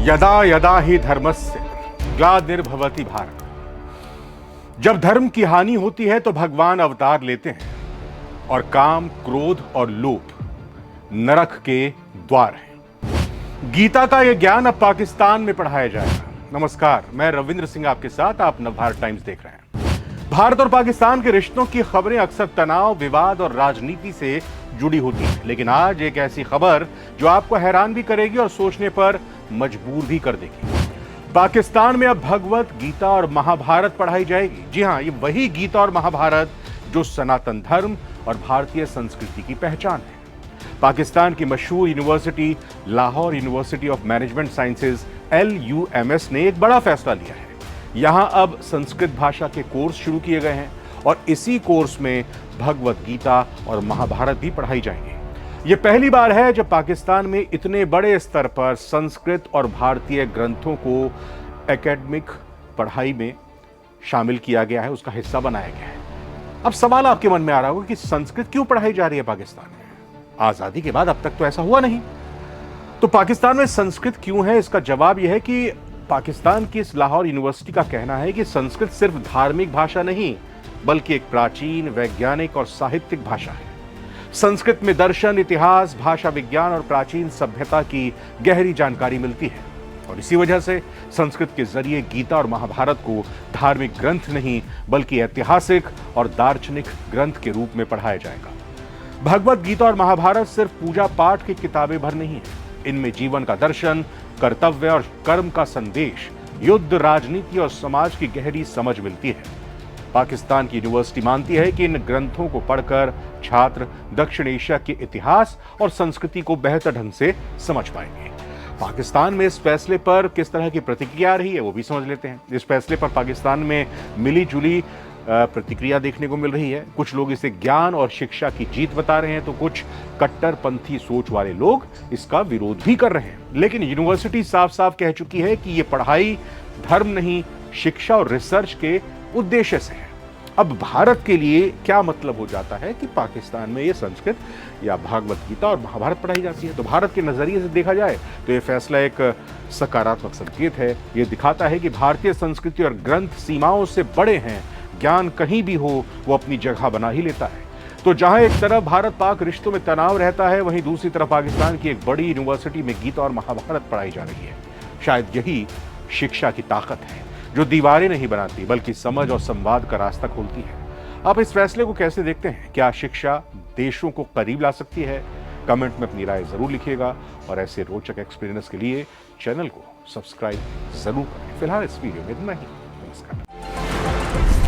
यदा यदा ही धर्मस्य ग्लानिर्भवति भारत। जब धर्म की हानि होती है तो भगवान अवतार लेते हैं और काम, क्रोध और लोभ नरक के द्वार हैं। गीता का यह ज्ञान अब पाकिस्तान में पढ़ाया जाएगा। नमस्कार, मैं रविंद्र सिंह आपके साथ, आप नवभारत टाइम्स देख रहे हैं। भारत और पाकिस्तान के रिश्तों की खबरें अक्सर तनाव, विवाद और राजनीति से जुड़ी होती है, लेकिन आज एक ऐसी खबर जो आपको हैरान भी करेगी और सोचने पर मजबूर भी कर देगी। पाकिस्तान में अब भगवत गीता और महाभारत पढ़ाई जाएगी। जी हां, ये वही गीता और महाभारत जो सनातन धर्म और भारतीय संस्कृति की पहचान है। पाकिस्तान की मशहूर university Lahore university of management sciences LUMS ने एक बड़ा फैसला लिया है। यहां अब संस्कृत भाषा के कोर्स शुरू किए गए हैं और इसी कोर्स में भगवत गीता और महाभारत भी पढ़ाई जाएंगे। यह पहली बार है जब पाकिस्तान में इतने बड़े स्तर पर संस्कृत और भारतीय ग्रंथों को एकेडमिक पढ़ाई में शामिल किया गया है, उसका हिस्सा बनाया गया है। अब सवाल आपके मन में आ रहा होगा कि संस्कृत क्यों पढ़ाई जा रही है पाकिस्तान में? आजादी के बाद अब तक तो ऐसा हुआ नहीं। तो पाकिस्तान में संस्कृत क्यों है? इसका जवाब यह है कि पाकिस्तान की इस लाहौर यूनिवर्सिटी का कहना है कि संस्कृत सिर्फ धार्मिक भाषा नहीं, बल्कि एक प्राचीन, वैज्ञानिक और साहित्यिक भाषा है। संस्कृत में दर्शन, इतिहास, भाषा विज्ञान और प्राचीन सभ्यता की गहरी जानकारी मिलती है और इसी वजह से संस्कृत के जरिए गीता और महाभारत को धार्मिक ग्रंथ नहीं, बल्कि ऐतिहासिक और दार्शनिक ग्रंथ के रूप में पढ़ाया जाएगा। भगवत गीता और महाभारत सिर्फ पूजा पाठ की किताबें भर नहीं है। इनमें जीवन का दर्शन, कर्तव्य और कर्म का संदेश, युद्ध, राजनीति और समाज की गहरी समझ मिलती है। पाकिस्तान की यूनिवर्सिटी मानती है कि इन ग्रंथों को पढ़कर छात्र दक्षिण एशिया के इतिहास और संस्कृति को बेहतर ढंग से समझ पाएंगे। पाकिस्तान में इस फैसले पर किस तरह की प्रतिक्रिया आ रही है वो भी समझ लेते हैं। इस फैसले पर पाकिस्तान में मिली जुली प्रतिक्रिया देखने को मिल रही है। कुछ लोग इसे ज्ञान और शिक्षा की जीत बता रहे हैं, तो कुछ कट्टरपंथी सोच वाले लोग इसका विरोध भी कर रहे हैं। लेकिन यूनिवर्सिटी साफ साफ कह चुकी है कि यह पढ़ाई धर्म नहीं, शिक्षा और रिसर्च के उद्देश्य से है। अब भारत के लिए क्या मतलब हो जाता है कि पाकिस्तान में ये संस्कृत या भागवत गीता और महाभारत पढ़ाई जाती है? तो भारत के नजरिए से देखा जाए तो ये फैसला एक सकारात्मक संकेत है। ये दिखाता है कि भारतीय संस्कृति और ग्रंथ सीमाओं से बड़े हैं। ज्ञान कहीं भी हो वो अपनी जगह बना ही लेता है। तो जहां एक तरफ भारत पाक रिश्तों में तनाव रहता है, वहीं दूसरी तरफ पाकिस्तान की एक बड़ी यूनिवर्सिटी में गीता और महाभारत पढ़ाई जा रही है। शायद यही शिक्षा की ताकत है, जो दीवारें नहीं बनाती बल्कि समझ और संवाद का रास्ता खोलती है। आप इस फैसले को कैसे देखते हैं? क्या शिक्षा देशों को करीब ला सकती है? कमेंट में अपनी राय जरूर लिखिएगा और ऐसे रोचक एक्सपीरियंस के लिए चैनल को सब्सक्राइब जरूर करें। फिलहाल इस वीडियो में इतना ही। नमस्कार।